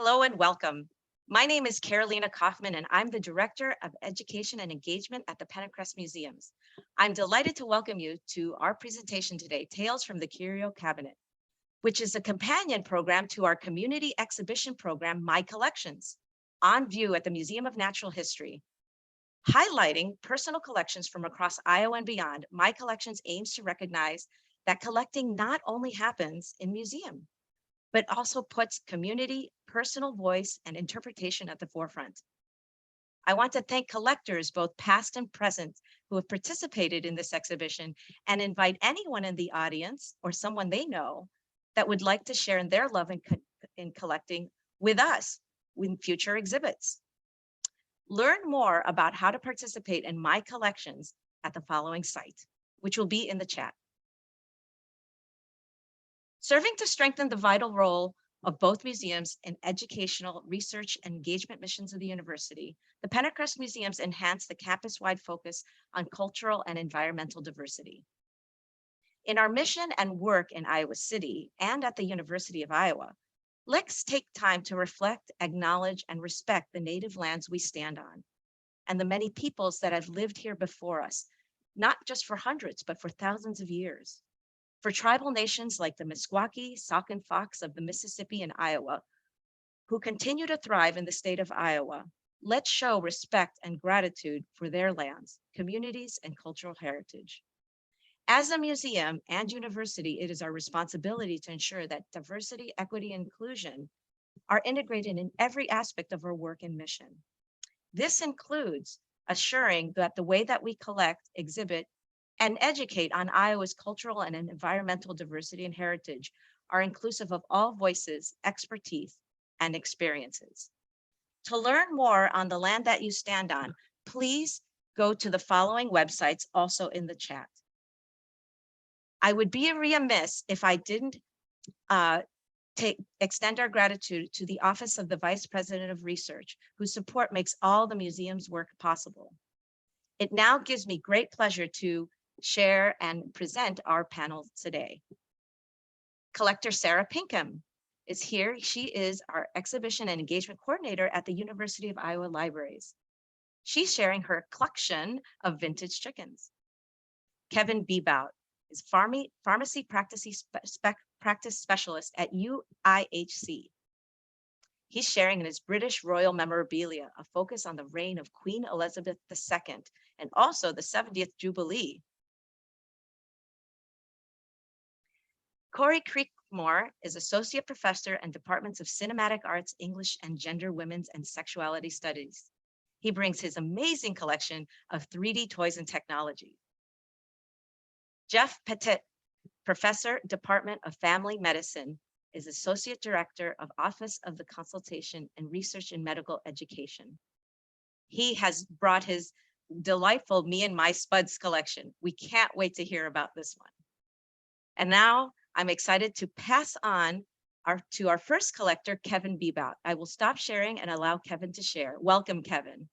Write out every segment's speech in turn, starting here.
Hello and welcome. My name is Carolina Kaufman and I'm the Director of Education and Engagement at the Pentacrest Museums. I'm delighted to welcome you to our presentation today, Tales from the Curio Cabinet, which is a companion program to our community exhibition program, My Collections, on view at the Museum of Natural History. Highlighting personal collections from across Iowa and beyond, My Collections aims to recognize that collecting not only happens in museum, but also puts community, personal voice, and interpretation at the forefront. I want to thank collectors, both past and present, who have participated in this exhibition and invite anyone in the audience or someone they know that would like to share in their love in collecting with us in future exhibits. Learn more about how to participate in My Collections at the following site, which will be in the chat. Serving to strengthen the vital role of both museums in educational, research, and engagement missions of the university, the Pentacrest Museums enhance the campus-wide focus on cultural and environmental diversity. In our mission and work in Iowa City and at the University of Iowa, let's take time to reflect, acknowledge, and respect the native lands we stand on and the many peoples that have lived here before us, not just for hundreds, but for thousands of years. For tribal nations like the Meskwaki, Sauk, and Fox of the Mississippi and Iowa, who continue to thrive in the state of Iowa, let's show respect and gratitude for their lands, communities, and cultural heritage. As a museum and university, it is our responsibility to ensure that diversity, equity, and inclusion are integrated in every aspect of our work and mission. This includes assuring that the way that we collect, exhibit, and educate on Iowa's cultural and environmental diversity and heritage are inclusive of all voices, expertise, and experiences. To learn more on the land that you stand on, please go to the following websites also in the chat. I would be remiss if I didn't extend our gratitude to the Office of the Vice President of Research, whose support makes all the museum's work possible. It now gives me great pleasure to share and present our panel today. Collector Sarah Pinkham is here. She is our Exhibition and Engagement Coordinator at the University of Iowa Libraries. She's sharing her collection of vintage chickens. Kevin Bieber is pharmacy practice specialist at UIHC. He's sharing in his British royal memorabilia, a focus on the reign of Queen Elizabeth II and also the 70th Jubilee. Corey Kriegmer is Associate Professor and Departments of Cinematic Arts, English, and Gender, Women's, and Sexuality Studies. He brings his amazing collection of 3D toys and technology. Jeff Petit, Professor, Department of Family Medicine, is Associate Director of Office of the Consultation and Research in Medical Education. He has brought his delightful Me and My Spuds collection. We can't wait to hear about this one. And now I'm excited to pass on to our first collector, Kevin Bieber. I will stop sharing and allow Kevin to share. Welcome, Kevin.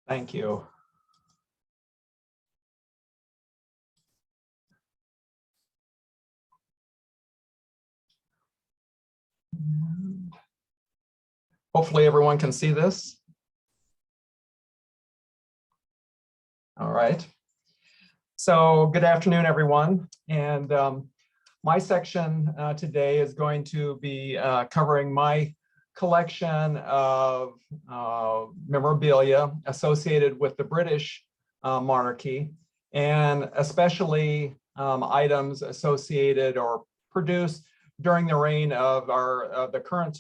Thank you. Hopefully everyone can see this. All right. So good afternoon, everyone. And my section today is going to be covering my collection of memorabilia associated with the British monarchy, and especially items associated or produced during the reign of the current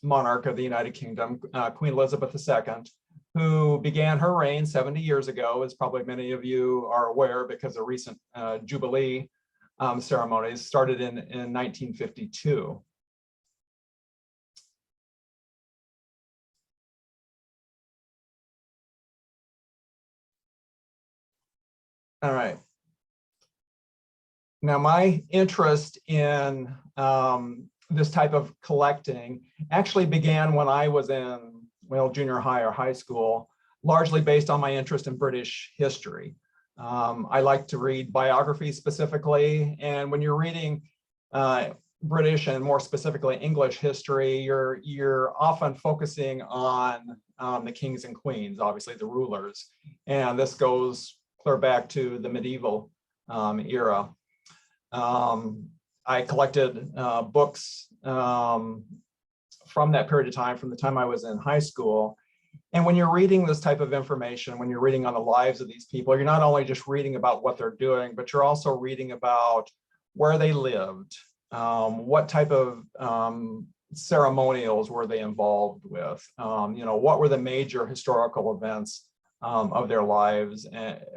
monarch of the United Kingdom, Queen Elizabeth II, who began her reign 70 years ago, as probably many of you are aware because of recent Jubilee ceremonies started in 1952. All right. Now, my interest in this type of collecting actually began when I was in, well, junior high or high school, largely based on my interest in British history. I like to read biographies specifically, and when you're reading British and more specifically English history, you're often focusing on the kings and queens, obviously the rulers, and this goes clear back to the medieval era. I collected books from that period of time, from the time I was in high school. And when you're reading this type of information, when you're reading on the lives of these people, you're not only just reading about what they're doing, but you're also reading about where they lived, what type of ceremonials were they involved with, what were the major historical events of their lives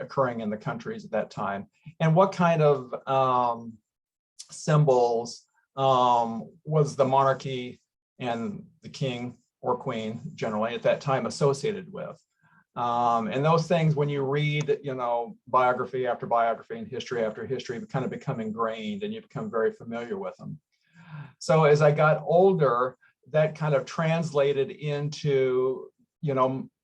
occurring in the countries at that time, and what kind of symbols was the monarchy and the king or queen generally at that time associated with. And those things, when you read, biography after biography and history after history, kind of become ingrained and you become very familiar with them. So as I got older, that kind of translated into,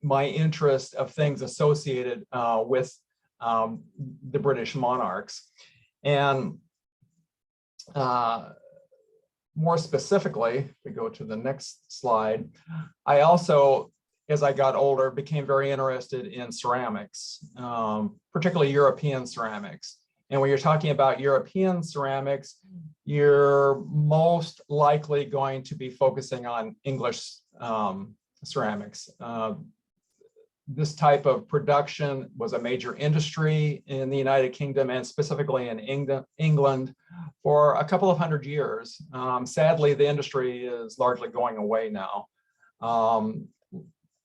my interest of things associated with the British monarchs. And more specifically, if we go to the next slide, I also, as I got older, became very interested in ceramics, particularly European ceramics. And when you're talking about European ceramics, you're most likely going to be focusing on English ceramics. This type of production was a major industry in the United Kingdom and specifically in England for a couple of hundred years. Sadly, the industry is largely going away now.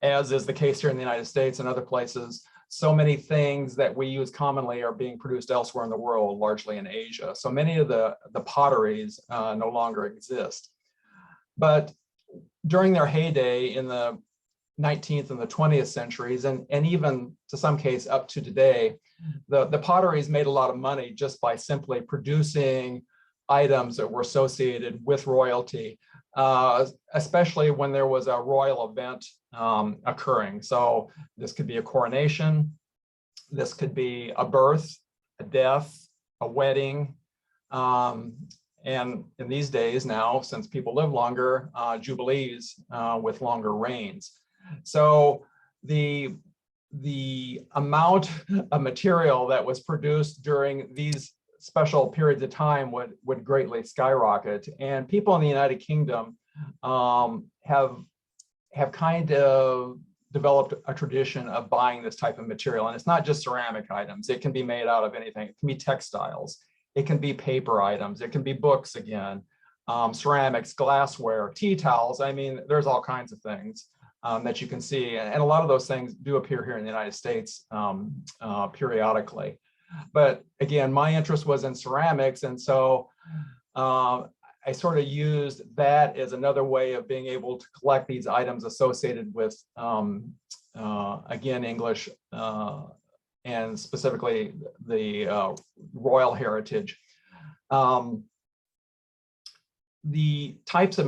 As is the case here in the United States and other places, so many things that we use commonly are being produced elsewhere in the world, largely in Asia. So many of the potteries no longer exist. But during their heyday in the 19th and the 20th centuries, and even to some case up to today, the potteries made a lot of money just by simply producing items that were associated with royalty, especially when there was a royal event occurring. So this could be a coronation, this could be a birth, a death, a wedding, and in these days now, since people live longer, jubilees with longer reigns. So the amount of material that was produced during these special periods of time would greatly skyrocket. And people in the United Kingdom have kind of developed a tradition of buying this type of material. And it's not just ceramic items. It can be made out of anything. It can be textiles. It can be paper items. It can be books again, ceramics, glassware, tea towels. I mean, there's all kinds of things that you can see. And a lot of those things do appear here in the United States periodically. But again, my interest was in ceramics. And so I sort of used that as another way of being able to collect these items associated with, again, English and specifically the royal heritage. The types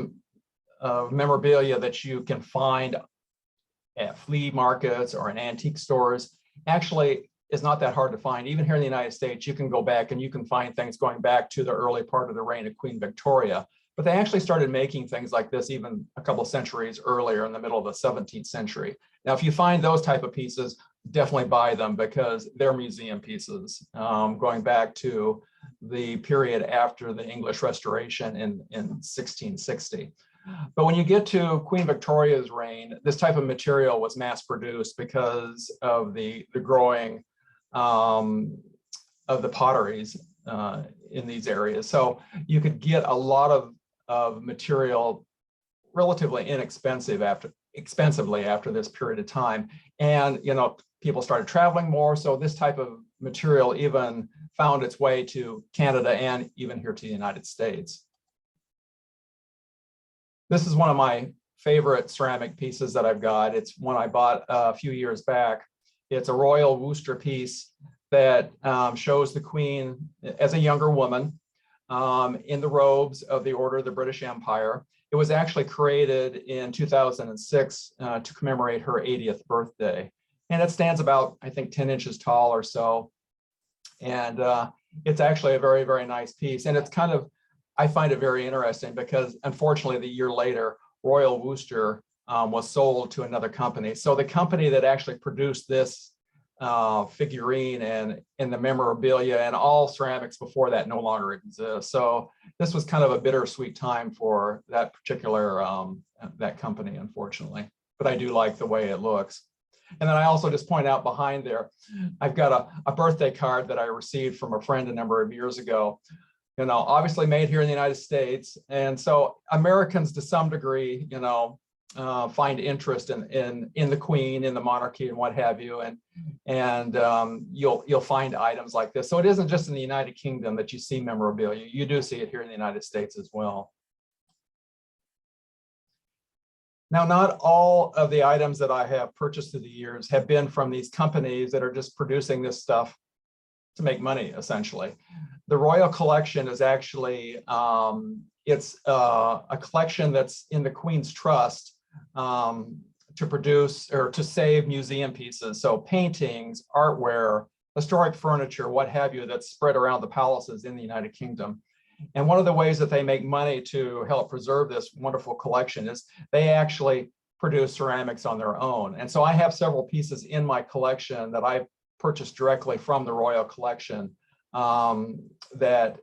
of memorabilia that you can find at flea markets or in antique stores actually is not that hard to find. Even here in the United States, you can go back and you can find things going back to the early part of the reign of Queen Victoria. But they actually started making things like this even a couple of centuries earlier, in the middle of the 17th century. Now, if you find those type of pieces, definitely buy them because they're museum pieces going back to the period after the English Restoration in 1660. But when you get to Queen Victoria's reign, this type of material was mass produced because of the growing of the potteries in these areas. So you could get a lot of material relatively expensively after this period of time. And people started traveling more, so this type of material even found its way to Canada and even here to the United States. This is one of my favorite ceramic pieces that I've got. It's one I bought a few years back. It's a royal Worcester piece that shows the Queen as a younger woman in the robes of the Order of the British Empire. It was actually created in 2006 to commemorate her 80th birthday. And it stands about, I think, 10 inches tall or so. And it's actually a very, very nice piece. And it's kind of, I find it very interesting because unfortunately the year later, Royal Worcester was sold to another company. So the company that actually produced this figurine and the memorabilia and all ceramics before that no longer exists. So this was kind of a bittersweet time for that particular that company, unfortunately. But I do like the way it looks. And then I also just point out behind there, I've got a birthday card that I received from a friend a number of years ago. You know, obviously made here in the United States. And so Americans to some degree, you know, find interest in the Queen, in the monarchy and what have you. And you'll find items like this. So it isn't just in the United Kingdom that you see memorabilia. You do see it here in the United States as well. Now, not all of the items that I have purchased through the years have been from these companies that are just producing this stuff to make money, essentially. The Royal Collection is actually, it's a collection that's in the Queen's Trust to produce or to save museum pieces. So paintings, artware, historic furniture, what have you, that's spread around the palaces in the United Kingdom. And one of the ways that they make money to help preserve this wonderful collection is they actually produce ceramics on their own. And so I have several pieces in my collection that I purchased directly from the Royal Collection that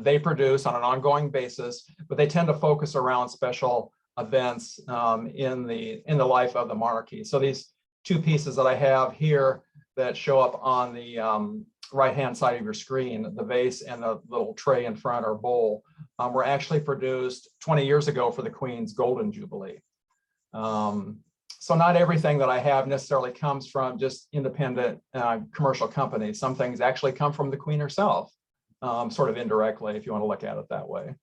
they produce on an ongoing basis, but they tend to focus around special events in the life of the monarchy. So these two pieces that I have here that show up on the right-hand side of your screen, the vase and the little tray in front or bowl, were actually produced 20 years ago for the Queen's Golden Jubilee. So not everything that I have necessarily comes from just independent commercial companies. Some things actually come from the Queen herself, sort of indirectly, if you want to look at it that way.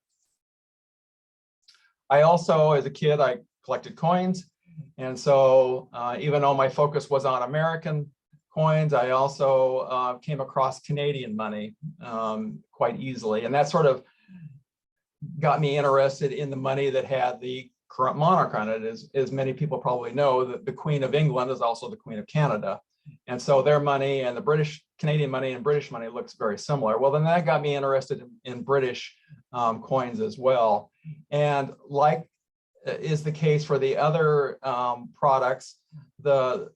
I also, as a kid, I collected coins. And so even though my focus was on American coins, I also came across Canadian money quite easily. And that sort of got me interested in the money that had the current monarch on it. As many people probably know, that the Queen of England is also the Queen of Canada. And so their money and the Canadian money and British money looks very similar. Well, then that got me interested in British coins as well. And like is the case for the other products, the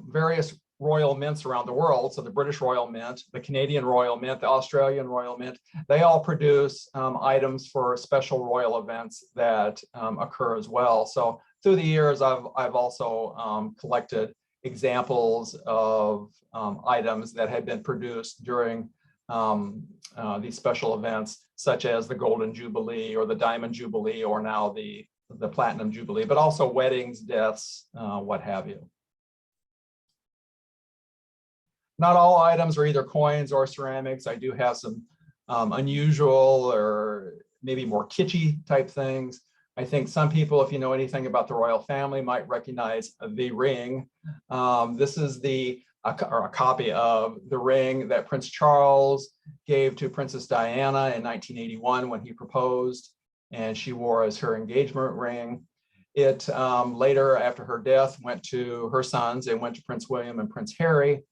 various royal mints around the world, so the British Royal Mint, the Canadian Royal Mint, the Australian Royal Mint, they all produce items for special royal events that occur as well. So through the years, I've also collected examples of items that had been produced during these special events, such as the Golden Jubilee or the Diamond Jubilee, or now the Platinum Jubilee, but also weddings, deaths, what have you. Not all items are either coins or ceramics. I do have some unusual or maybe more kitschy type things. I think some people, if you know anything about the royal family, might recognize the ring. This is a copy of the ring that Prince Charles gave to Princess Diana in 1981 when he proposed, and she wore as her engagement ring. It later, after her death, went to her sons. It went to Prince William and Prince Harry.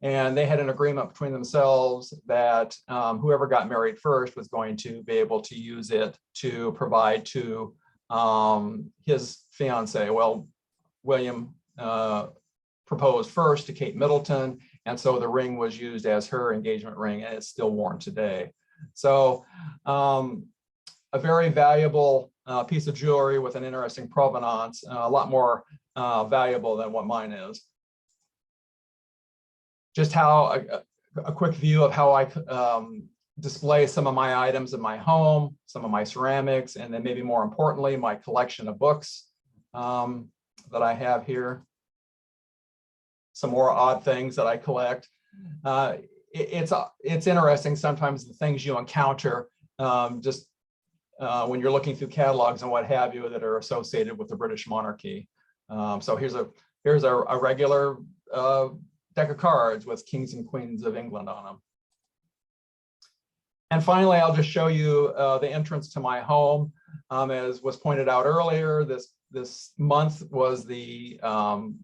And they had an agreement between themselves that whoever got married first was going to be able to use it to provide to his fiancée. Well, William proposed first to Kate Middleton, and so the ring was used as her engagement ring, and it's still worn today. So a very valuable piece of jewelry with an interesting provenance, a lot more valuable than what mine is. Just how a quick view of how I display some of my items in my home, some of my ceramics, and then maybe more importantly, my collection of books that I have here. Some more odd things that I collect. It's interesting sometimes the things you encounter just when you're looking through catalogs and what have you that are associated with the British monarchy. So here's a regular deck of cards with kings and queens of England on them. And finally, I'll just show you the entrance to my home. As was pointed out earlier, this month was the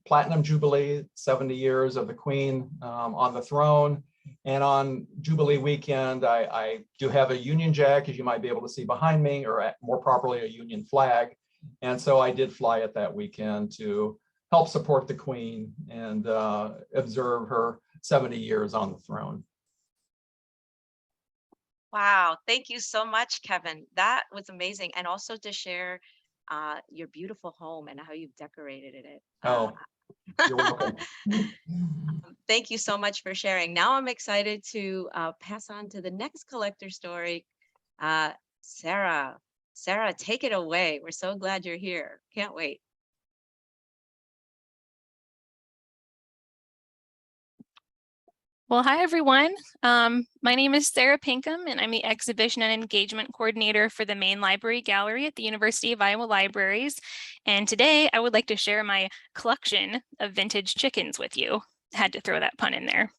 Platinum Jubilee, 70 years of the Queen on the throne. And on Jubilee weekend, I do have a Union Jack, as you might be able to see behind me, or more properly, a Union flag. And so I did fly it that weekend to help support the Queen and observe her 70 years on the throne. Wow, thank you so much, Kevin. That was amazing. And also to share your beautiful home and how you've decorated it. Oh, you're welcome. Thank you so much for sharing. Now I'm excited to pass on to the next collector story. Sarah, take it away. We're so glad you're here. Can't wait. Well, hi, everyone. My name is Sarah Pinkham, and I'm the Exhibition and Engagement Coordinator for the Main Library Gallery at the University of Iowa Libraries. And today I would like to share my collection of vintage chickens with you. Had to throw that pun in there.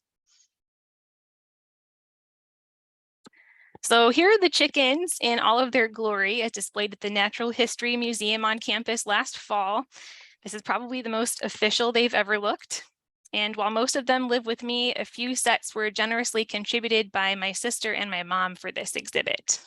So here are the chickens in all of their glory as displayed at the Natural History Museum on campus last fall. This is probably the most official they've ever looked. And while most of them live with me, a few sets were generously contributed by my sister and my mom for this exhibit.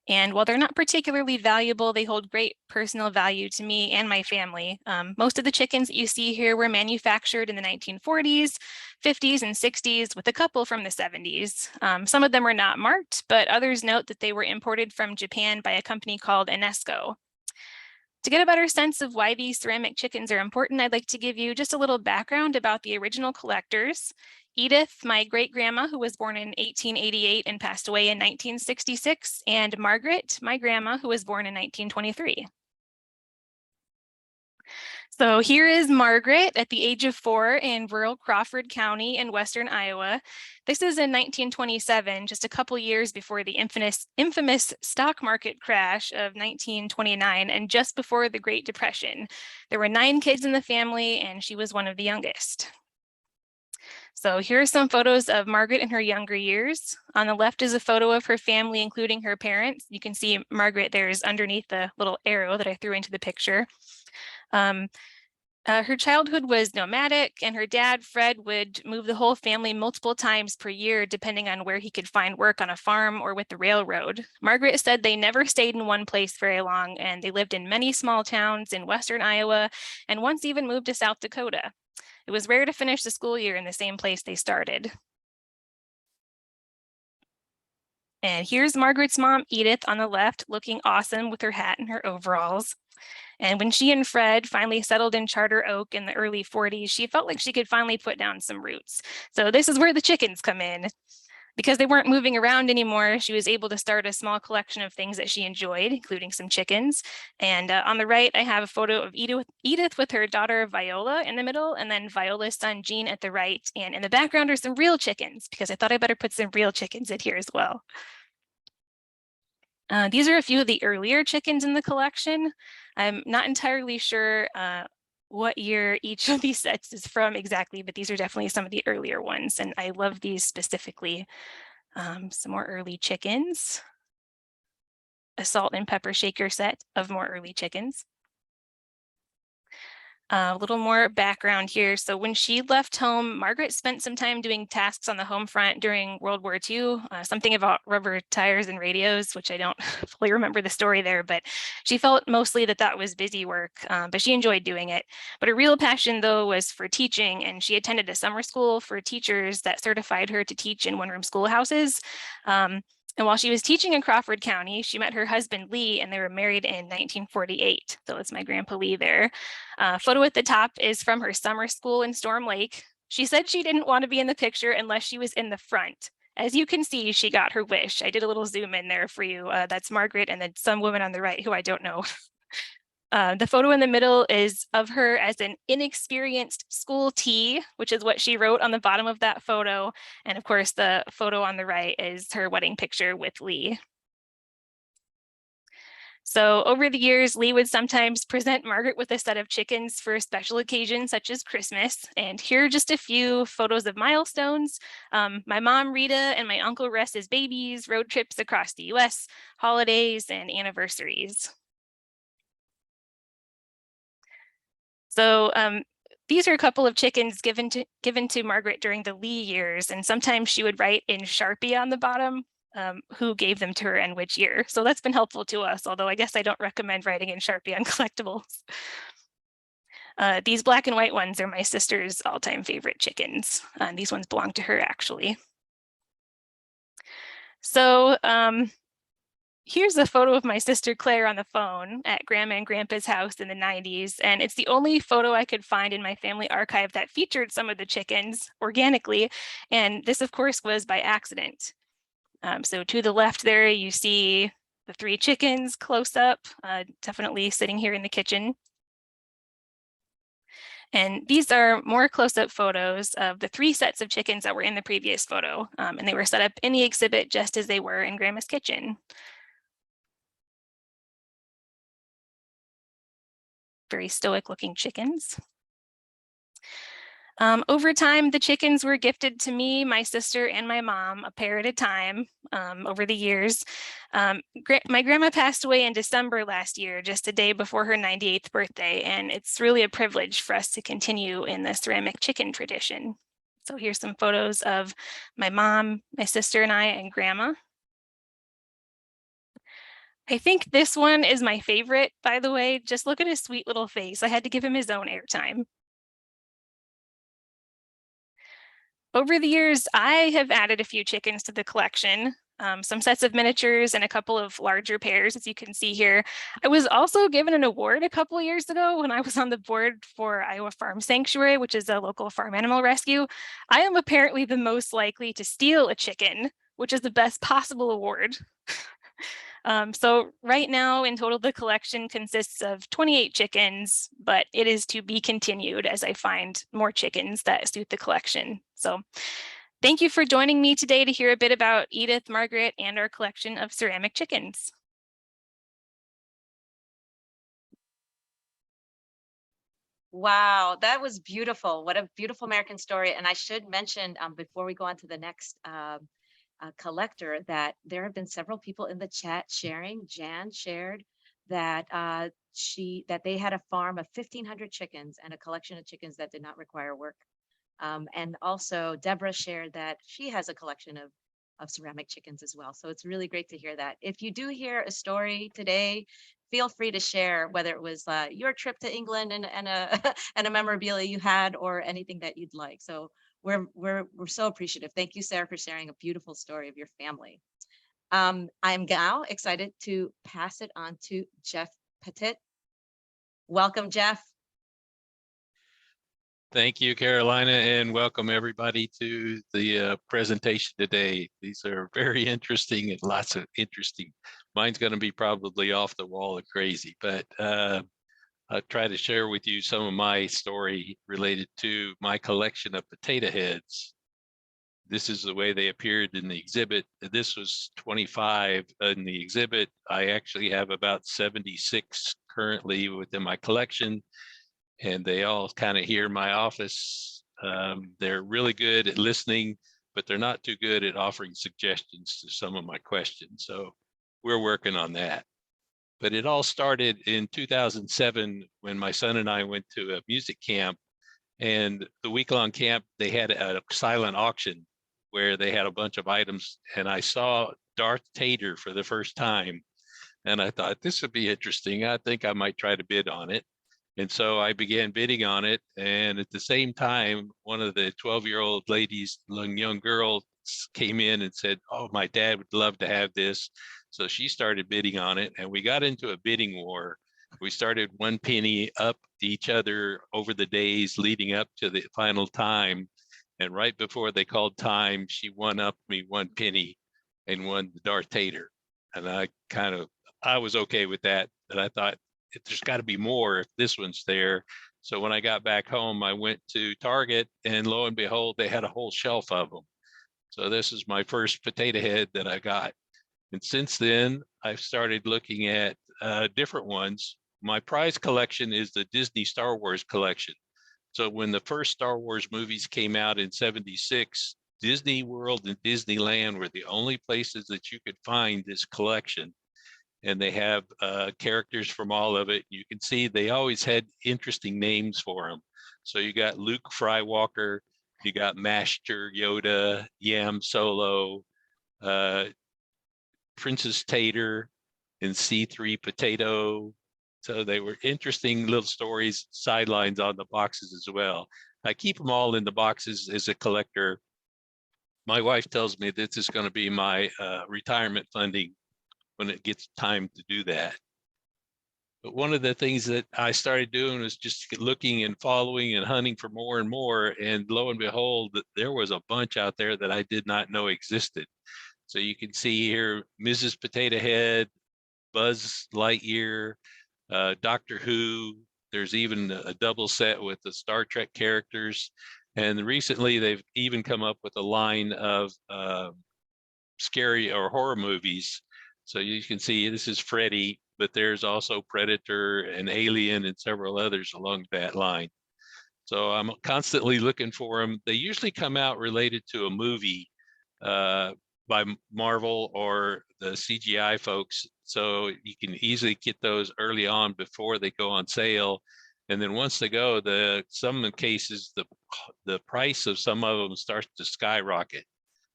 And while they're not particularly valuable, they hold great personal value to me and my family. Most of the chickens that you see here were manufactured in the 1940s, 50s, and 60s, with a couple from the 70s. Some of them are not marked, but others note that they were imported from Japan by a company called Enesco. To get a better sense of why these ceramic chickens are important, I'd like to give you just a little background about the original collectors. Edith, my great-grandma, who was born in 1888 and passed away in 1966, and Margaret, my grandma, who was born in 1923. So here is Margaret at the age of 4 in rural Crawford County in western Iowa. This is in 1927, just a couple years before the infamous stock market crash of 1929 and just before the Great Depression. There were 9 kids in the family and she was one of the youngest. So here are some photos of Margaret in her younger years. On the left is a photo of her family, including her parents. You can see Margaret there's underneath the little arrow that I threw into the picture. Her childhood was nomadic, and her dad, Fred, would move the whole family multiple times per year, depending on where he could find work on a farm or with the railroad. Margaret said they never stayed in one place very long, and they lived in many small towns in western Iowa, and once even moved to South Dakota. It was rare to finish the school year in the same place they started. And here's Margaret's mom, Edith, on the left, looking awesome with her hat and her overalls. And when she and Fred finally settled in Charter Oak in the early 40s, she felt like she could finally put down some roots. So this is where the chickens come in. Because they weren't moving around anymore, she was able to start a small collection of things that she enjoyed, including some chickens. And on the right, I have a photo of Edith with her daughter Viola in the middle, and then Viola's son Gene at the right. And in the background are some real chickens, because I thought I better put some real chickens in here as well. These are a few of the earlier chickens in the collection. I'm not entirely sure what year each of these sets is from exactly, but these are definitely some of the earlier ones, and I love these specifically. Some more early chickens. A salt and pepper shaker set of more early chickens. A little more background here. So when she left home, Margaret spent some time doing tasks on the home front during World War II, something about rubber tires and radios, which I don't fully remember the story there, but she felt mostly that that was busy work, but she enjoyed doing it. But her real passion, though, was for teaching, and she attended a summer school for teachers that certified her to teach in one-room schoolhouses. And while she was teaching in Crawford County, she met her husband, Lee, and they were married in 1948. So it's my grandpa Lee there. Photo at the top is from her summer school in Storm Lake. She said she didn't want to be in the picture unless she was in the front. As you can see, she got her wish. I did a little zoom in there for you. That's Margaret, and then some woman on the right who I don't know. The photo in the middle is of her as an inexperienced school tea, which is what she wrote on the bottom of that photo. And of course, the photo on the right is her wedding picture with Lee. So over the years, Lee would sometimes present Margaret with a set of chickens for special occasions such as Christmas. And here are just a few photos of milestones. My mom, Rita, and my uncle Russ as babies, road trips across the US, holidays, and anniversaries. So These are a couple of chickens given to Margaret during the Lee years, and sometimes she would write in Sharpie on the bottom who gave them to her and which year. So that's been helpful to us, although I guess I don't recommend writing in Sharpie on collectibles. These black and white ones are my sister's all-time favorite chickens. These ones belong to her, actually. So here's a photo of my sister Claire on the phone at Grandma and Grandpa's house in the 90s. And it's the only photo I could find in my family archive that featured some of the chickens organically. And this, of course, was by accident. So to the left there, you see the 3 chickens close up, definitely sitting here in the kitchen. And these are more close-up photos of the 3 sets of chickens that were in the previous photo. And they were set up in the exhibit just as they were in Grandma's kitchen. Very stoic looking chickens. Over time, the chickens were gifted to me, my sister, and my mom, a pair at a time over the years. My grandma passed away in December last year, just a day before her 98th birthday, and it's really a privilege for us to continue in the ceramic chicken tradition. So here's some photos of my mom, my sister, and I, and Grandma. I think this one is my favorite, by the way. Just look at his sweet little face. I had to give him his own airtime. Over the years, I have added a few chickens to the collection, some sets of miniatures and a couple of larger pairs, as you can see here. I was also given an award a couple of years ago when I was on the board for Iowa Farm Sanctuary, which is a local farm animal rescue. I am apparently the most likely to steal a chicken, which is the best possible award. So right now in total, the collection consists of 28 chickens, but it is to be continued as I find more chickens that suit the collection. So thank you for joining me today to hear a bit about Edith, Margaret, and our collection of ceramic chickens. Wow, that was beautiful. What a beautiful American story. And I should mention before we go on to the next collector that there have been several people in the chat sharing. Jan shared that that they had a farm of 1,500 chickens and a collection of chickens that did not require work. And also Deborah shared that she has a collection of ceramic chickens as well. So it's really great to hear that. If you do hear a story today, feel free to share whether it was your trip to England and a and a memorabilia you had or anything that you'd like. So we're so appreciative. Thank you, Sarah, for sharing a beautiful story of your family. I'm now excited to pass it on to Jeff Petit. Welcome, Jeff. Thank you, Carolina, and welcome everybody to the presentation today. These are very interesting and lots of interesting. Mine's going to be probably off the wall and crazy, but I'll try to share with you some of my story related to my collection of potato heads. This is the way they appeared in the exhibit. This was 25 in the exhibit. I actually have about 76 currently within my collection, and they all kind of here in my office. They're really good at listening, but they're not too good at offering suggestions to some of my questions. So we're working on that. But it all started in 2007 when my son and I went to a music camp, and the week-long camp, they had a silent auction where they had a bunch of items, and I saw Darth Tater for the first time. And I thought, this would be interesting. I think I might try to bid on it. And so I began bidding on it. And at the same time, one of the 12-year-old ladies, young girl, came in and said, oh, my dad would love to have this. So she started bidding on it, and we got into a bidding war. We started 1 penny up each other over the days leading up to the final time. And right before they called time, she won up me 1 penny and won the Darth Tater. And I was okay with that. And I thought, there's got to be more if this one's there. So when I got back home, I went to Target, and lo and behold, they had a whole shelf of them. So this is my first potato head that I got. And since then, I've started looking at different ones. My prize collection is the Disney Star Wars collection. So when the first Star Wars movies came out in '76, Disney World and Disneyland were the only places that you could find this collection. And they have characters from all of it. You can see they always had interesting names for them. So you got Luke Skywalker, you got Master Yoda, Yam Solo, Princess Tater, and C3 Potato. So they were interesting little stories, sidelines on the boxes as well. I keep them all in the boxes as a collector. My wife tells me this is going to be my retirement funding when it gets time to do that. But one of the things that I started doing was just looking and following and hunting for more and more. And lo and behold, there was a bunch out there that I did not know existed. So you can see here, Mrs. Potato Head, Buzz Lightyear, Doctor Who. There's even a double set with the Star Trek characters. And recently they've even come up with a line of scary or horror movies. So you can see this is Freddy, but there's also Predator and Alien and several others along that line. So I'm constantly looking for them. They usually come out related to a movie by Marvel or the CGI folks. So you can easily get those early on before they go on sale. And then once they go, some cases, the price of some of them starts to skyrocket.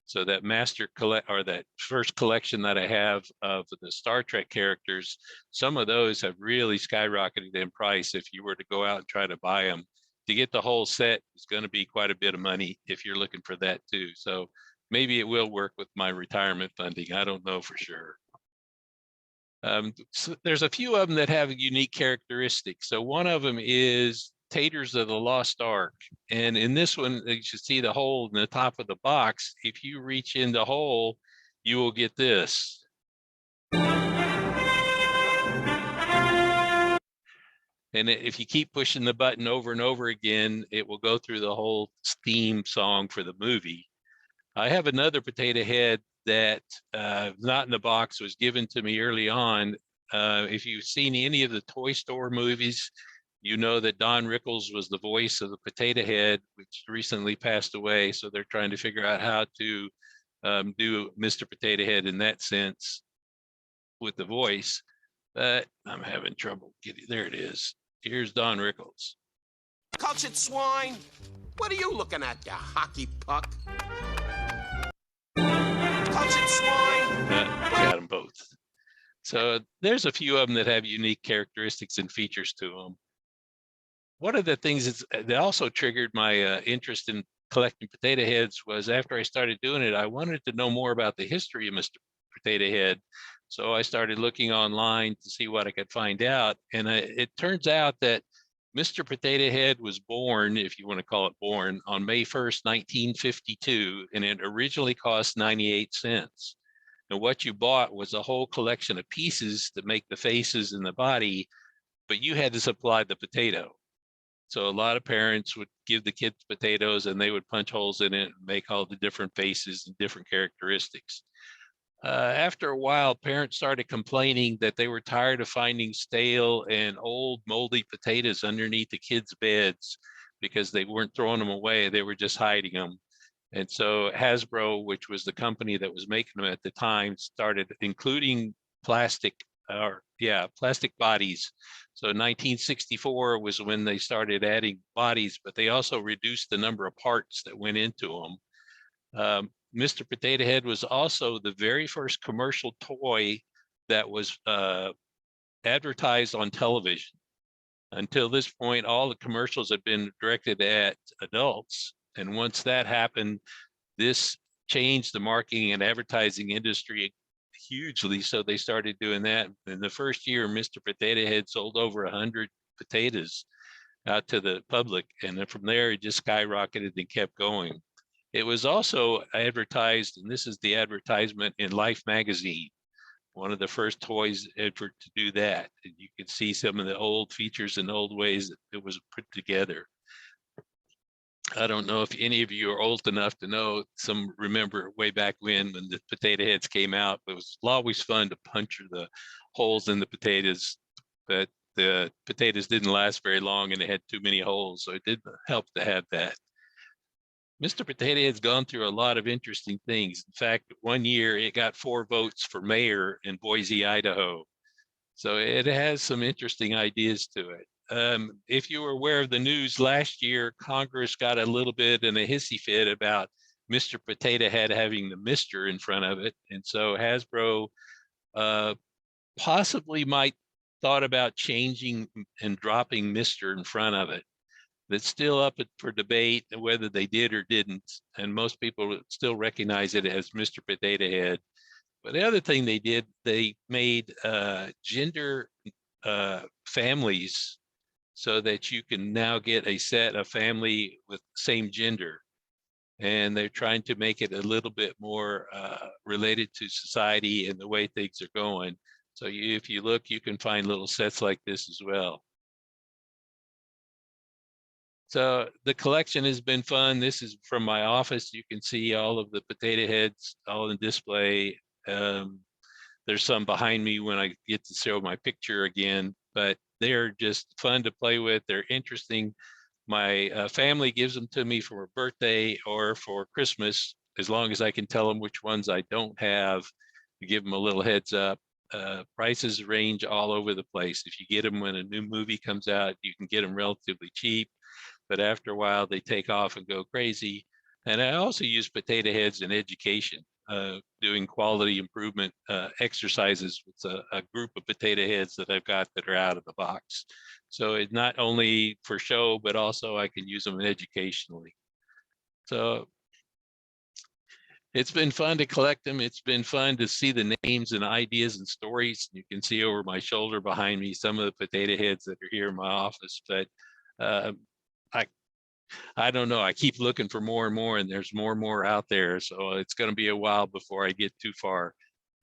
So that that first collection that I have of the Star Trek characters, some of those have really skyrocketed in price. If you were to go out and try to buy them, to get the whole set is going to be quite a bit of money if you're looking for that too. So maybe it will work with my retirement funding. I don't know for sure. So there's a few of them that have unique characteristics. So one of them is Taters of the Lost Ark. And in this one, you should see the hole in the top of the box. If you reach in the hole, you will get this. And if you keep pushing the button over and over again, it will go through the whole theme song for the movie. I have another potato head that not in the box, was given to me early on. If you've seen any of the Toy Store movies, you know that Don Rickles was the voice of the potato head, which recently passed away. So they're trying to figure out how to do Mr. Potato Head in that sense with the voice. But I'm having trouble getting, there it is. Here's Don Rickles. Cultured swine! What are you looking at, you hockey puck? Cultured swine! Got them both. So there's a few of them that have unique characteristics and features to them. One of the things that also triggered my interest in collecting potato heads was after I started doing it, I wanted to know more about the history of Mr. Potato Head. So I started looking online to see what I could find out. And it turns out that Mr. Potato Head was born, if you want to call it born, on May 1st, 1952, and it originally cost 98 cents. And what you bought was a whole collection of pieces to make the faces and the body, but you had to supply the potato. So a lot of parents would give the kids potatoes and they would punch holes in it and make all the different faces and different characteristics. After a while, parents started complaining that they were tired of finding stale and old moldy potatoes underneath the kids' beds because they weren't throwing them away, they were just hiding them. And so Hasbro, which was the company that was making them at the time, started including plastic bodies. So 1964 was when they started adding bodies, but they also reduced the number of parts that went into them. Mr. Potato Head was also the very first commercial toy that was advertised on television. Until this point, all the commercials had been directed at adults. And once that happened, this changed the marketing and advertising industry hugely. So they started doing that. In the first year, Mr. Potato Head sold over 100 potatoes out to the public. And then from there, it just skyrocketed and kept going. It was also advertised, and this is the advertisement in Life magazine, one of the first toys ever to do that. And you can see some of the old features and old ways that it was put together. I don't know if any of you are old enough to know, some remember way back when the potato heads came out. It was always fun to puncture the holes in the potatoes, but the potatoes didn't last very long and it had too many holes. So it did help to have that. Mr. Potato Head's gone through a lot of interesting things. In fact, one year it got 4 votes for mayor in Boise, Idaho. So it has some interesting ideas to it. if you were aware of the news last year, Congress got a little bit in a hissy fit about Mr. Potato Head having the Mr. in front of it. And so Hasbro possibly might thought about changing and dropping Mr. in front of it. That's still up for debate whether they did or didn't. And most people still recognize it as Mr. Potato Head. But the other thing they did, they made gender families so that you can now get a set of family with same gender. And they're trying to make it a little bit more related to society and the way things are going. So if you look, you can find little sets like this as well. So the collection has been fun. This is from my office. You can see all of the potato heads all in display. There's some behind me when I get to show my picture again, but they're just fun to play with. They're interesting. My family gives them to me for a birthday or for Christmas, as long as I can tell them which ones I don't have, to give them a little heads up. Prices range all over the place. If you get them when a new movie comes out, you can get them relatively cheap, but after a while they take off and go crazy. And I also use potato heads in education, doing quality improvement exercises with a group of potato heads that I've got that are out of the box. So it's not only for show, but also I can use them educationally. So it's been fun to collect them. It's been fun to see the names and ideas and stories. You can see over my shoulder behind me some of the potato heads that are here in my office. But I don't know. I keep looking for more and more, and there's more and more out there. So it's going to be a while before I get too far.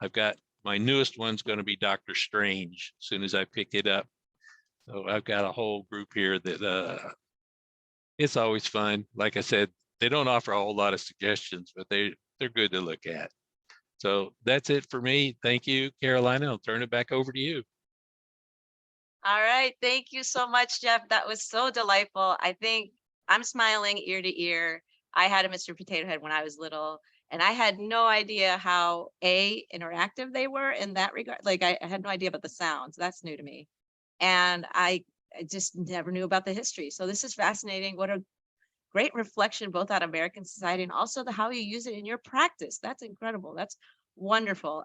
I've got my newest one's going to be Dr. Strange as soon as I pick it up. So I've got a whole group here that it's always fun. Like I said, they don't offer a whole lot of suggestions, but they're good to look at. So that's it for me. Thank you, Carolina. I'll turn it back over to you. All right. Thank you so much, Jeff. That was so delightful. I think I'm smiling ear to ear. I had a Mr. Potato Head when I was little, and I had no idea how interactive they were in that regard. Like I had no idea about the sounds. That's new to me. And I just never knew about the history. So this is fascinating. What a great reflection both on American society and also how you use it in your practice. That's incredible. That's wonderful.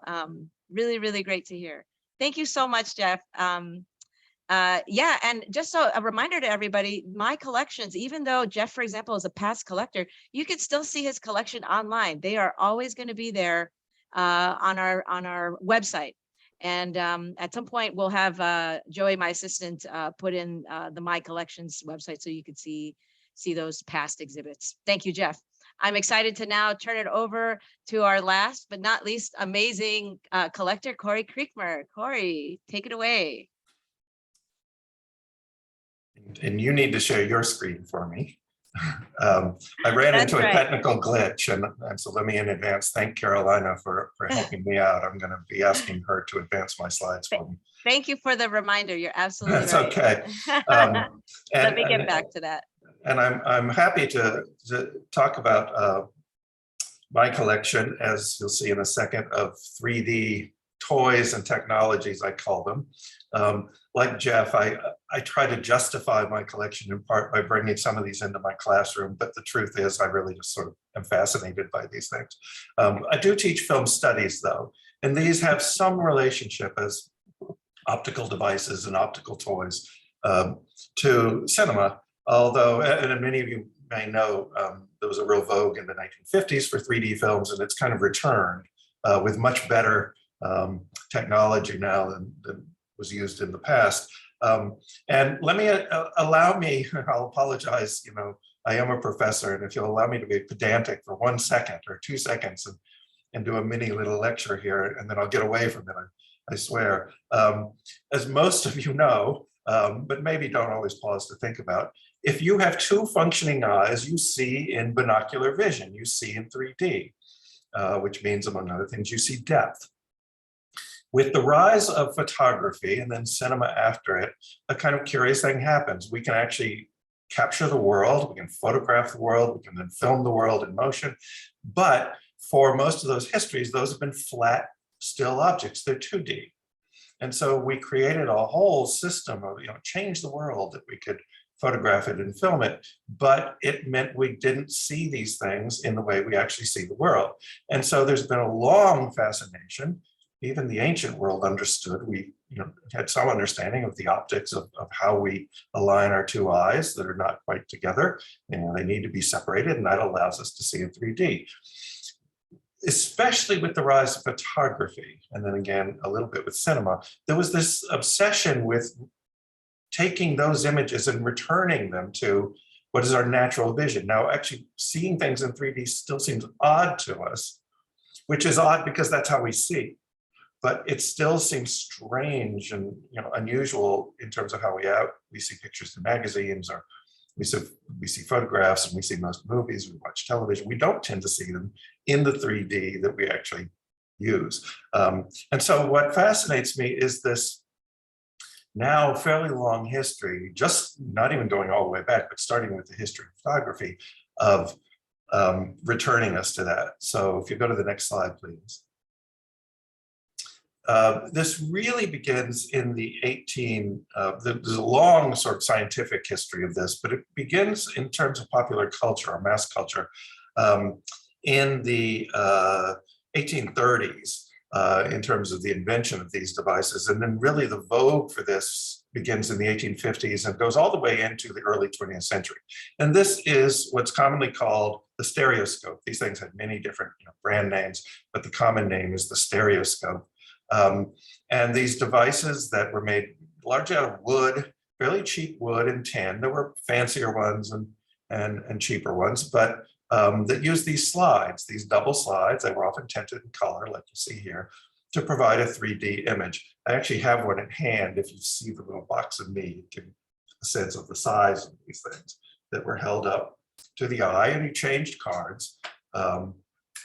Really, really great to hear. Thank you so much, Jeff. Yeah, and just so a reminder to everybody, my collections, even though Jeff, for example, is a past collector, you can still see his collection online. They are always going to be there on our website. And at some point, we'll have Joey, my assistant, put in the My Collections website so you could see those past exhibits. Thank you, Jeff. I'm excited to now turn it over to our last but not least amazing collector, Corey Kriegmer. Corey, take it away. And you need to share your screen for me. I ran into a technical glitch, and so let me in advance thank Carolina for helping me out. I'm going to be asking her to advance my slides for me. Thank you for the reminder. You're absolutely That's right. okay. Let me get back to that. And I'm happy to talk about my collection, as you'll see in a second, of 3D toys and technologies, I call them. Like Jeff, I try to justify my collection in part by bringing some of these into my classroom, but the truth is I really just sort of am fascinated by these things. I do teach film studies though, and these have some relationship as optical devices and optical toys to cinema, although, and many of you may know, there was a real vogue in the 1950s for 3D films, and it's kind of returned with much better technology now than was used in the past. And let me, allow me, I'll apologize, I am a professor, and if you'll allow me to be pedantic for 1 second or 2 seconds and do a mini little lecture here, and then I'll get away from it, I swear. As most of you know, but maybe don't always pause to think about, if you have two functioning eyes, you see in binocular vision, you see in 3D, which means, among other things, you see depth. With the rise of photography and then cinema after it, a kind of curious thing happens. We can actually capture the world, we can photograph the world, we can then film the world in motion. But for most of those histories, those have been flat, still objects, they're 2D. And so we created a whole system of, change the world that we could photograph it and film it, but it meant we didn't see these things in the way we actually see the world. And so there's been a long fascination. Even the ancient world understood, we had some understanding of the optics of how we align our two eyes that are not quite together. They need to be separated, and that allows us to see in 3D. Especially with the rise of photography, and then again, a little bit with cinema, there was this obsession with taking those images and returning them to what is our natural vision. Now, actually seeing things in 3D still seems odd to us, which is odd because that's how we see. But it still seems strange and unusual in terms of how we see pictures in magazines, or we see photographs, and we see most movies, we watch television. We don't tend to see them in the 3D that we actually use. And so what fascinates me is this now fairly long history, just not even going all the way back, but starting with the history of photography, of returning us to that. So if you go to the next slide, please. This really begins in the there's a long sort of scientific history of this, but it begins in terms of popular culture or mass culture in the 1830s in terms of the invention of these devices. And then really the vogue for this begins in the 1850s and goes all the way into the early 20th century. And this is what's commonly called the stereoscope. These things had many different brand names, but the common name is the stereoscope. And these devices that were made largely out of wood, fairly cheap wood and tin. There were fancier ones and cheaper ones, but that used these slides, these double slides. They were often tinted in color, like you see here, to provide a 3D image. I actually have one at hand. If you see the little box of me, you get a sense of the size of these things that were held up to the eye, and you changed cards.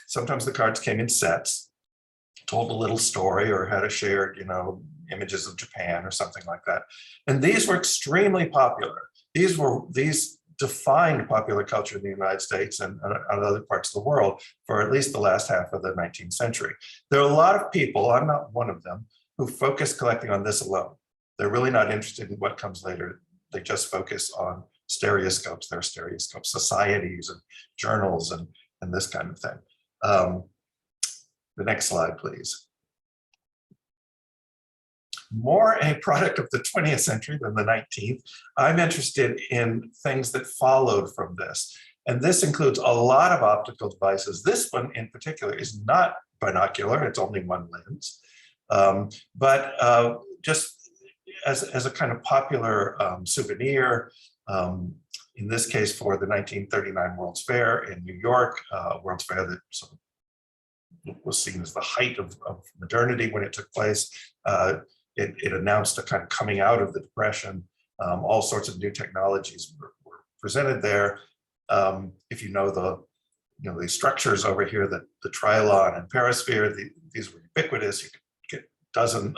Sometimes the cards came in sets, told a little story, or had a shared, images of Japan or something like that. And these were extremely popular. These defined popular culture in the United States and other parts of the world for at least the last half of the 19th century. There are a lot of people, I'm not one of them, who focus collecting on this alone. They're really not interested in what comes later. They just focus on stereoscopes. There are stereoscope societies and journals and this kind of thing. The next slide, please. More a product of the 20th century than the 19th. I'm interested in things that followed from this. And this includes a lot of optical devices. This one in particular is not binocular, it's only one lens. But just as a kind of popular souvenir, in this case for the 1939 World's Fair in New York, World's Fair that sort of was seen as the height of modernity when it took place. It announced a kind of coming out of the Depression. All sorts of new technologies were presented there. If you know the structures over here, the Trilon and Perisphere, these were ubiquitous. You could get dozens,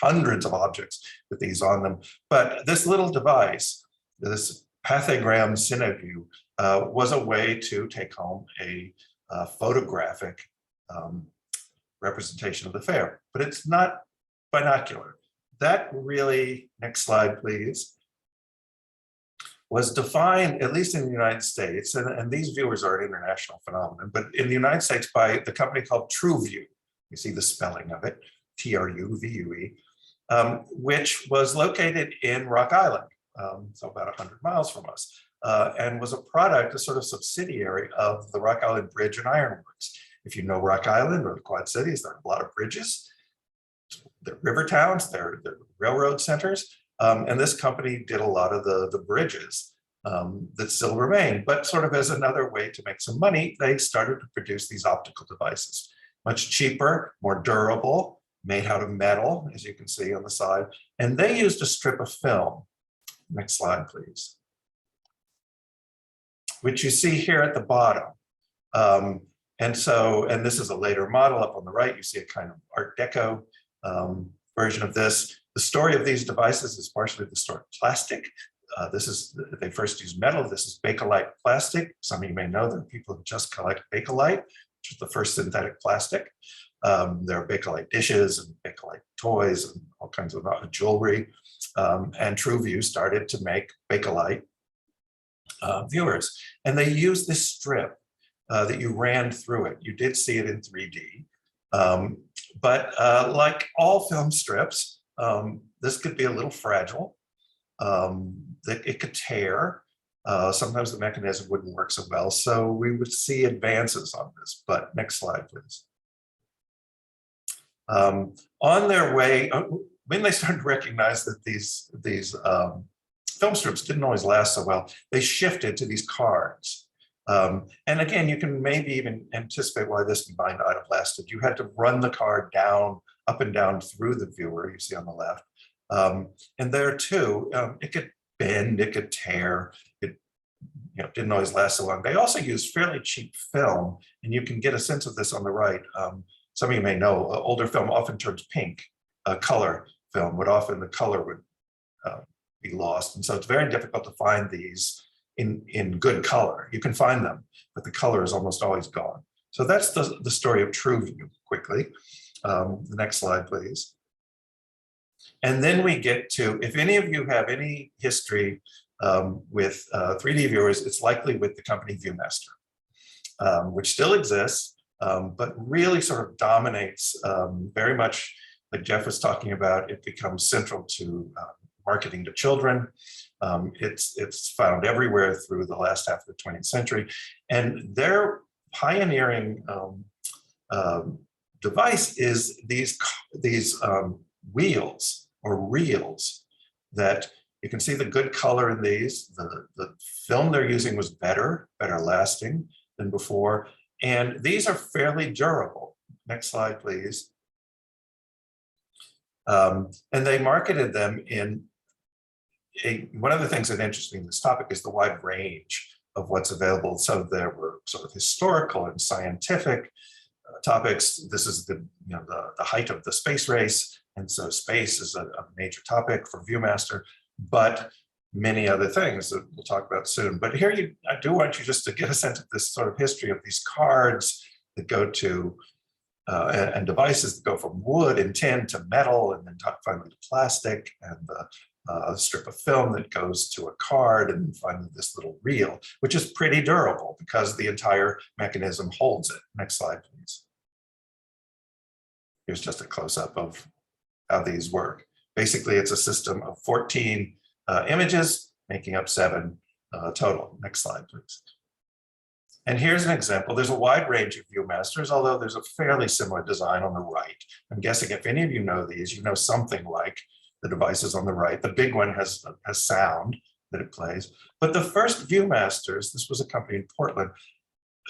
hundreds of objects with these on them. But this little device, this pathogram Cineview, was a way to take home a photographic representation of the fair, but it's not binocular. That really, next slide, please, was defined, at least in the United States, and these viewers are an international phenomenon, but in the United States by the company called TruView. You see the spelling of it, TRUVUE, which was located in Rock Island, so about 100 miles from us, and was a product, a sort of subsidiary of the Rock Island Bridge and Iron Works. If you know Rock Island or the Quad Cities, there are a lot of bridges. They're river towns, they're railroad centers. And this company did a lot of the bridges that still remain. But sort of as another way to make some money, they started to produce these optical devices. Much cheaper, more durable, made out of metal, as you can see on the side. And they used a strip of film. Next slide, please. Which you see here at the bottom. And this is a later model. Up on the right, you see a kind of Art Deco version of this. The story of these devices is partially the story of plastic. They first used metal. This is Bakelite plastic. Some of you may know there are people who just collect Bakelite, which is the first synthetic plastic. There are Bakelite dishes and Bakelite toys and all kinds of jewelry. And TrueView started to make Bakelite viewers. And they used this strip that you ran through it. You did see it in 3D. But like all film strips, this could be a little fragile. That it could tear. Sometimes the mechanism wouldn't work so well. So we would see advances on this. But next slide, please. On their way, when they started to recognize that these film strips didn't always last so well, they shifted to these cards. And again, you can maybe even anticipate why this combined item lasted. You had to run the card down, up and down through the viewer, you see on the left. And there too, it could bend, it could tear, it didn't always last so long. They also used fairly cheap film, and you can get a sense of this on the right. Some of you may know, older film often turns pink. Color film would often, the color would be lost. And so it's very difficult to find these in good color. You can find them, but the color is almost always gone. So that's the story of TrueView quickly. The next slide, please. And then we get to, if any of you have any history with 3D viewers, it's likely with the company ViewMaster, which still exists, but really sort of dominates very much, like Jeff was talking about. It becomes central to marketing to children. It's found everywhere through the last half of the 20th century. And their pioneering device is these wheels or reels that you can see the good color in these. The film they're using was better lasting than before. And these are fairly durable. Next slide, please. And they marketed them in one of the things that's interesting in this topic is the wide range of what's available. So there were sort of historical and scientific topics. This is the height of the space race. And so space is a major topic for ViewMaster, but many other things that we'll talk about soon. But here I do want you just to get a sense of this sort of history of these cards that go to, and devices that go from wood and tin to metal, and then finally to plastic, and a strip of film that goes to a card, and finally this little reel, which is pretty durable because the entire mechanism holds it. Next slide, please. Here's just a close-up of how these work. Basically, it's a system of 14 images, making up 7 total. Next slide, please. And here's an example. There's a wide range of ViewMasters, although there's a fairly similar design on the right. I'm guessing if any of you know these, you know something like the devices on the right. The big one has sound that it plays. But the first ViewMasters, this was a company in Portland,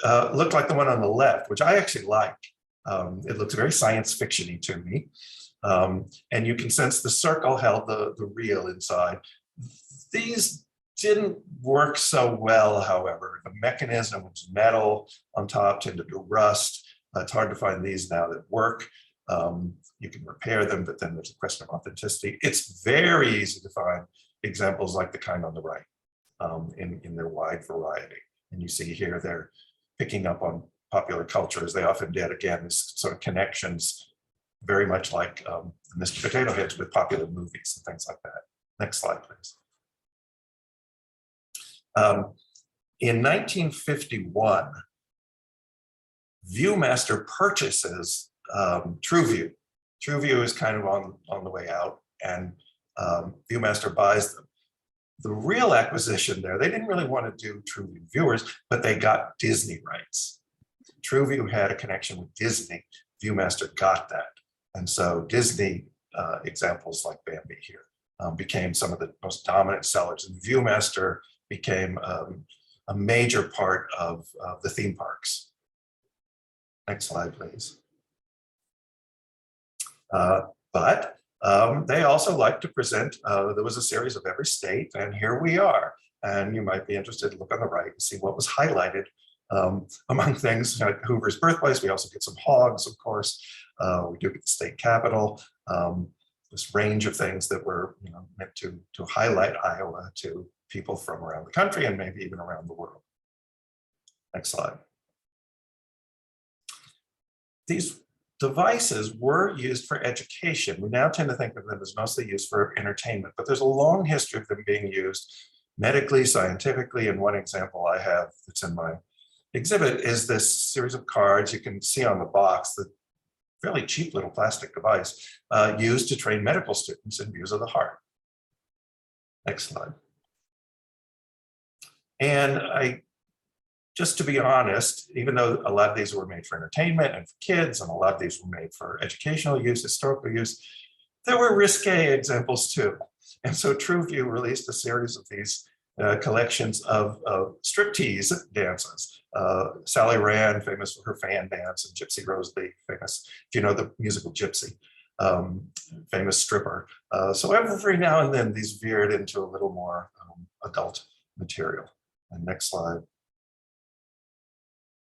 looked like the one on the left, which I actually like. It looks very science fiction-y to me. And you can sense the circle held the reel inside. These didn't work so well, however. The mechanism was metal on top, tended to rust. It's hard to find these now that work. You can repair them, but then there's a question of authenticity. It's very easy to find examples like the kind on the right in their wide variety. And you see here they're picking up on popular culture, as they often did. Again, this sort of connections, very much like Mr. Potato Heads with popular movies and things like that. Next slide, please. In 1951, ViewMaster purchases TrueView. TrueView is kind of on the way out, and ViewMaster buys them. The real acquisition there, they didn't really want to do TrueView viewers, but they got Disney rights. TrueView had a connection with Disney. ViewMaster got that. And so Disney examples like Bambi here became some of the most dominant sellers. And ViewMaster became a major part of the theme parks. Next slide, please. But they also like to present, there was a series of every state, and here we are. And you might be interested to look on the right and see what was highlighted among things. Hoover's birthplace, we also get some hogs, of course. We do get the state capitol, this range of things that were meant to highlight Iowa to people from around the country and maybe even around the world. Next slide. These devices were used for education. We now tend to think of them as mostly used for entertainment, but there's a long history of them being used medically, scientifically. And one example I have that's in my exhibit is this series of cards you can see on the box, the fairly cheap little plastic device used to train medical students in views of the heart. Next slide. And just to be honest, even though a lot of these were made for entertainment and for kids, and a lot of these were made for educational use, historical use, there were risque examples too. And so TrueView released a series of these collections of striptease dances. Sally Rand, famous for her fan dance, and Gypsy Rose Lee, famous, if you know the musical Gypsy, famous stripper. So every now and then these veered into a little more adult material. And next slide.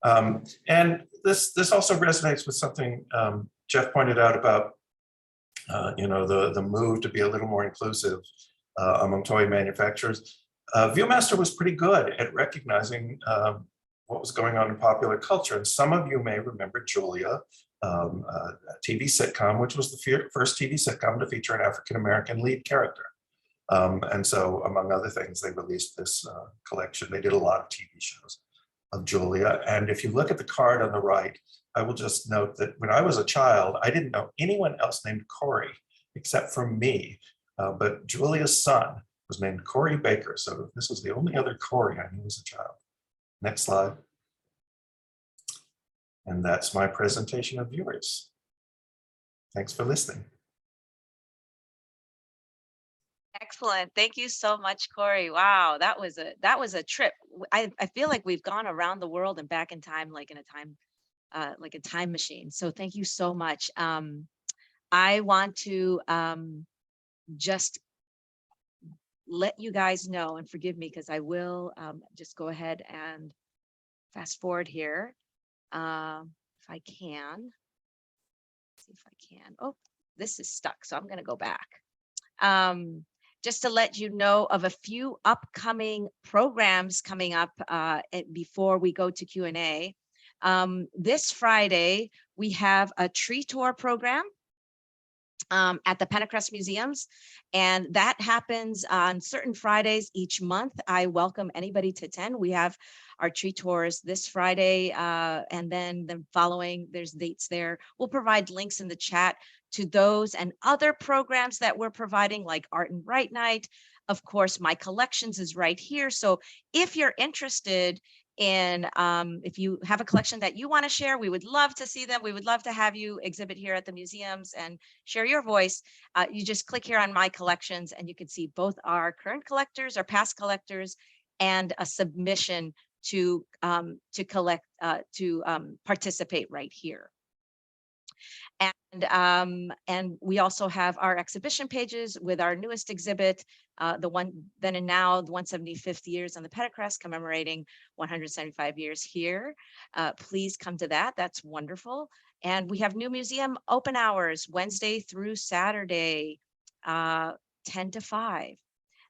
And this also resonates with something Jeff pointed out about the move to be a little more inclusive among toy manufacturers. Viewmaster was pretty good at recognizing what was going on in popular culture. And some of you may remember Julia, a TV sitcom, which was the first TV sitcom to feature an African-American lead character. And so, among other things, they released this collection. They did a lot of TV shows of Julia. And if you look at the card on the right, I will just note that when I was a child, I didn't know anyone else named Corey except for me. But Julia's son was named Corey Baker. So this was the only other Corey I knew as a child. Next slide. And that's my presentation of viewers. Thanks for listening. Excellent. Thank you so much, Corey. Wow, that was a trip. I feel like we've gone around the world and back in time, like in a time machine. So thank you so much. I want to just let you guys know, and forgive me because I will just go ahead and fast forward here if I can. See if I can. Oh, this is stuck, so I'm going to go back. Just to let you know of a few upcoming programs coming up before we go to Q&A. This Friday, we have a tree tour program at the Pentacrest Museums, and that happens on certain Fridays each month. I welcome anybody to attend. We have our tree tours this Friday, and then the following, there's dates there. We'll provide links in the chat to those and other programs that we're providing, like Art and Write Night. Of course, My Collections is right here. So if you're interested in, if you have a collection that you want to share, we would love to see them. We would love to have you exhibit here at the museums and share your voice. You just click here on My Collections and you can see both our current collectors, our past collectors, and a submission to collect, to participate right here. And we also have our exhibition pages with our newest exhibit, the one then and now, the 175th years on the Pentacrest, commemorating 175 years here. Please come to that. That's wonderful. And we have new museum open hours Wednesday through Saturday, 10 to 5.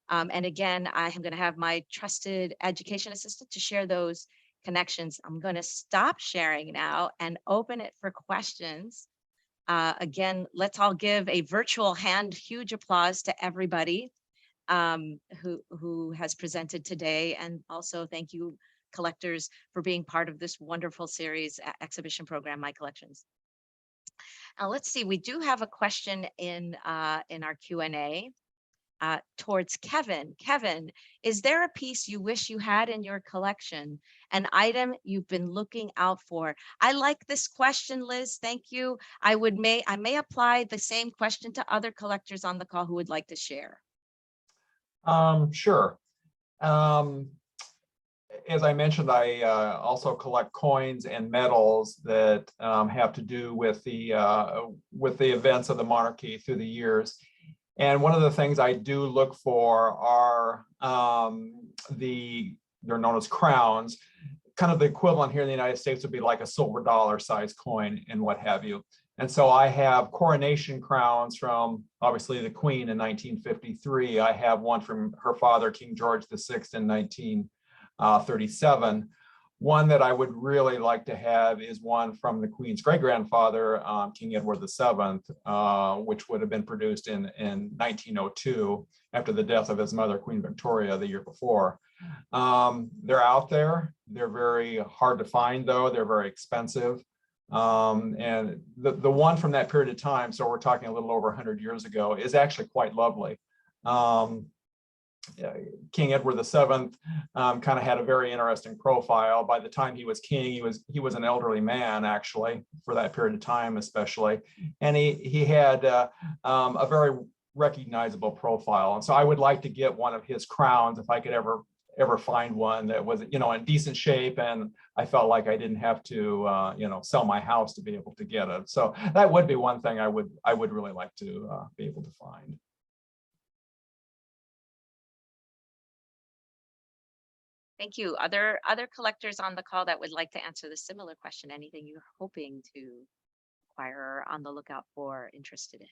And again, I am going to have my trusted education assistant to share those connections. I'm going to stop sharing now and open it for questions. Again, let's all give a virtual hand, huge applause to everybody who has presented today. And also thank you, collectors, for being part of this wonderful series exhibition program, My Collections. Now, let's see, we do have a question in our Q&A towards Kevin. Kevin, is there a piece you wish you had in your collection, an item you've been looking out for? I like this question, Liz. Thank you. I may apply the same question to other collectors on the call who would like to share. Sure. As I mentioned, I also collect coins and medals that have to do with the events of the monarchy through the years. And one of the things I do look for are they're known as crowns. Kind of the equivalent here in the United States would be like a silver dollar size coin and what have you. And so I have coronation crowns from obviously the Queen in 1953. I have one from her father, King George VI, in 1937. One that I would really like to have is one from the Queen's great-grandfather, King Edward VII, which would have been produced in 1902 after the death of his mother, Queen Victoria, the year before. They're out there. They're very hard to find, though. They're very expensive. And the one from that period of time, so we're talking a little over 100 years ago, is actually quite lovely. King Edward VII kind of had a very interesting profile. By the time he was king, he was an elderly man, actually, for that period of time, especially, and he had a very recognizable profile. And so I would like to get one of his crowns if I could ever find one that was, you know, in decent shape, and I felt like I didn't have to, you know, sell my house to be able to get it. So that would be one thing I would really like to be able to find. Thank you. Other collectors on the call that would like to answer the similar question, anything you're hoping to acquire, or on the lookout for, interested in?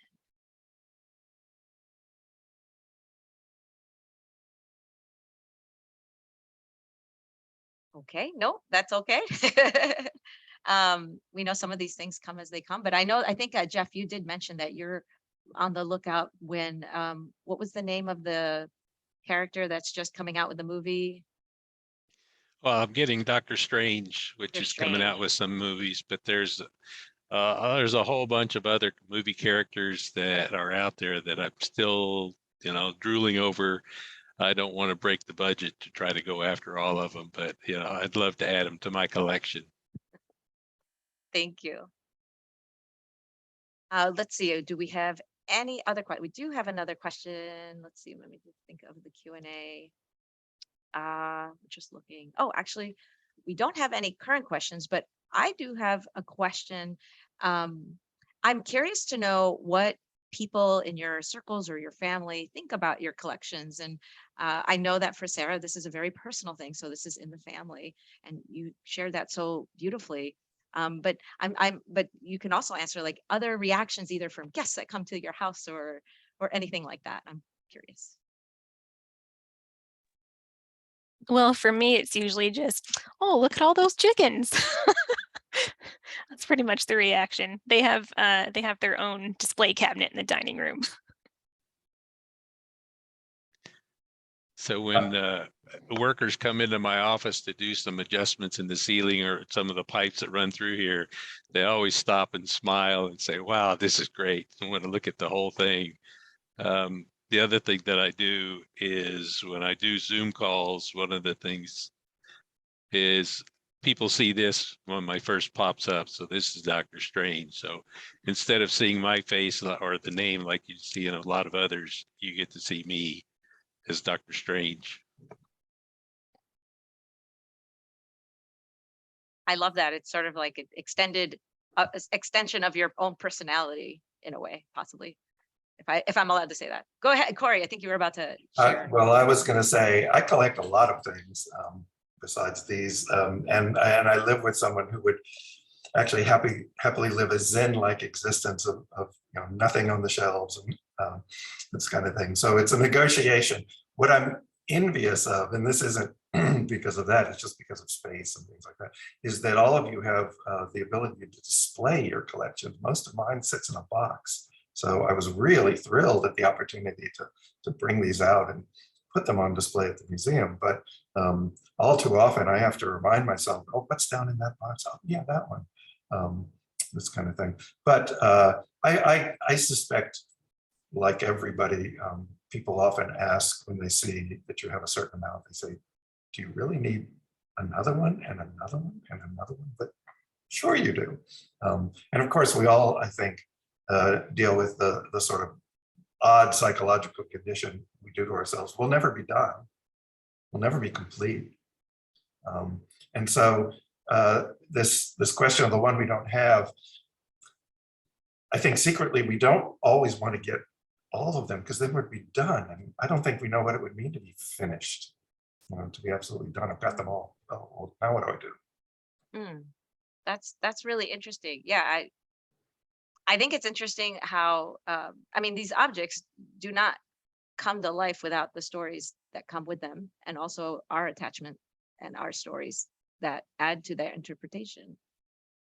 Okay, no, that's okay. We know some of these things come as they come, but I think Jeff, you did mention that you're on the lookout when, what was the name of the character that's just coming out with the movie? Well, I'm getting Doctor Strange, which Doctor is coming out Strange. with some movies, but there's a whole bunch of other movie characters that are out there that I'm still, you know, drooling over. I don't want to break the budget to try to go after all of them, but you know, I'd love to add them to my collection. Thank you. Let's see, do we have any other questions? We do have another question. Let's see, let me just think of the Q&A. Just looking. Oh, actually, we don't have any current questions, but I do have a question. I'm curious to know what people in your circles or your family think about your collections. And I know that for Sarah, this is a very personal thing. So this is in the family, and you shared that so beautifully. But but you can also answer like other reactions, either from guests that come to your house or anything like that. I'm curious. Well, for me, it's usually just, oh, look at all those chickens. That's pretty much the reaction. They have their own display cabinet in the dining room. So when workers come into my office to do some adjustments in the ceiling or some of the pipes that run through here, they always stop and smile and say, wow, this is great. I want to look at the whole thing. The other thing that I do is when I do Zoom calls, one of the things is people see this when my first pops up. So this is Dr. Strange. So instead of seeing my face or the name like you see in a lot of others, you get to see me as Dr. Strange. I love that. It's sort of like an extension of your own personality in a way, possibly. If I'm allowed to say that. Go ahead, Corey. I think you were about to share. Well, I was going to say, I collect a lot of things besides these. And I live with someone who would actually happily live a Zen-like existence of you know, nothing on the shelves and this kind of thing. So it's a negotiation. What I'm envious of, and this isn't because of that, it's just because of space and things like that, is that all of you have the ability to display your collection. Most of mine sits in a box. So I was really thrilled at the opportunity to bring these out and put them on display at the museum. But all too often I have to remind myself, oh, what's down in that box? Oh, yeah, that one. This kind of thing. But I suspect, like everybody, people often ask when they see that you have a certain amount, they say, do you really need another one and another one and another one? But sure you do. And of course, we all, I think, deal with the sort of odd psychological condition we do to ourselves. We'll never be done. We'll never be complete. And so this question of the one we don't have, I think secretly we don't always want to get all of them, because then we'd be done. And I don't think we know what it would mean to be finished, you know, to be absolutely done. I've got them all. Oh, well, now what do I do? That's really interesting. Yeah, I think it's interesting how, I mean, these objects do not come to life without the stories that come with them, and also our attachment and our stories that add to their interpretation.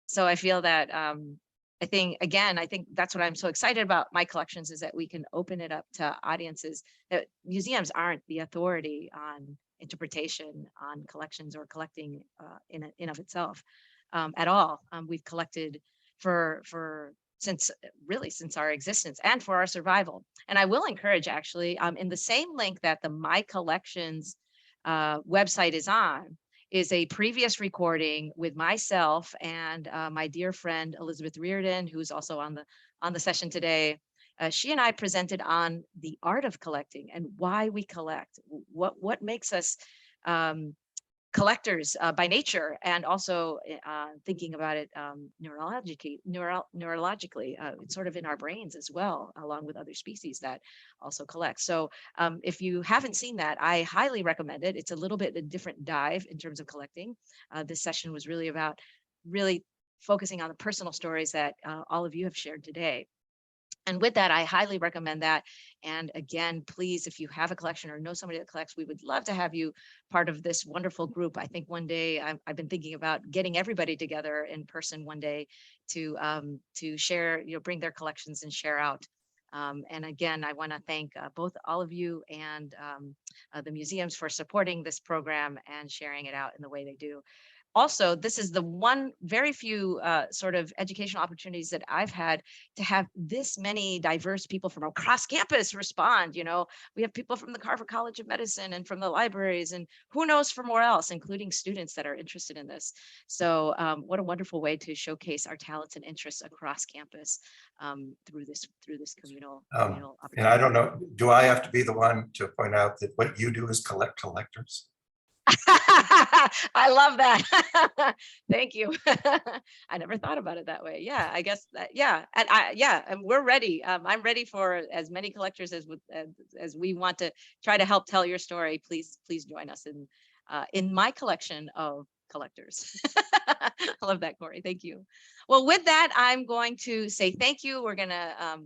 So I feel that I think that's what I'm so excited about my collections, is that we can open it up to audiences, that museums aren't the authority on interpretation on collections or collecting in of itself at all. We've collected for since our existence and for our survival. And I will encourage, actually, in the same link that the My Collections website is on, is a previous recording with myself and my dear friend Elizabeth Reardon, who's also on the session today. She and I presented on the art of collecting and why we collect, what makes us collectors by nature, and also thinking about it neurologically. It's sort of in our brains as well, along with other species that also collect. So if you haven't seen that, I highly recommend it. It's a little bit a different dive in terms of collecting. This session was really about focusing on the personal stories that all of you have shared today. And with that, I highly recommend that. And again, please, if you have a collection or know somebody that collects, we would love to have you part of this wonderful group. I think one day I've been thinking about getting everybody together in person one day to share, bring their collections and share out. And again, I want to thank both all of you and the museums for supporting this program and sharing it out in the way they do. Also, this is the one very few sort of educational opportunities that I've had to have this many diverse people from across campus respond. We have people from the Carver College of Medicine and from the libraries, and who knows from where else, including students that are interested in this. So what a wonderful way to showcase our talents and interests across campus through this communal opportunity. And I don't know, do I have to be the one to point out that what you do is collect collectors? I love that. Thank you. I never thought about it that way. Yeah, I guess that, yeah. And we're ready. I'm ready for as many collectors as we want to try to help tell your story. Please join us in my collection of collectors. I love that, Corey. Thank you. Well, with that, I'm going to say thank you. We're going to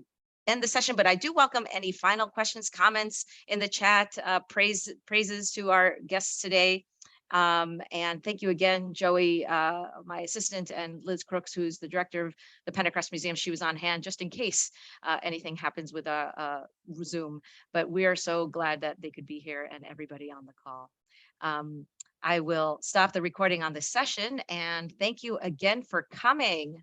end the session, but I do welcome any final questions, comments in the chat, praises to our guests today. And thank you again, Joey, my assistant, and Liz Crooks, who's the director of the Pentacrest Museum. She was on hand just in case anything happens with Zoom, but we are so glad that they could be here and everybody on the call. I will stop the recording on this session, and thank you again for coming.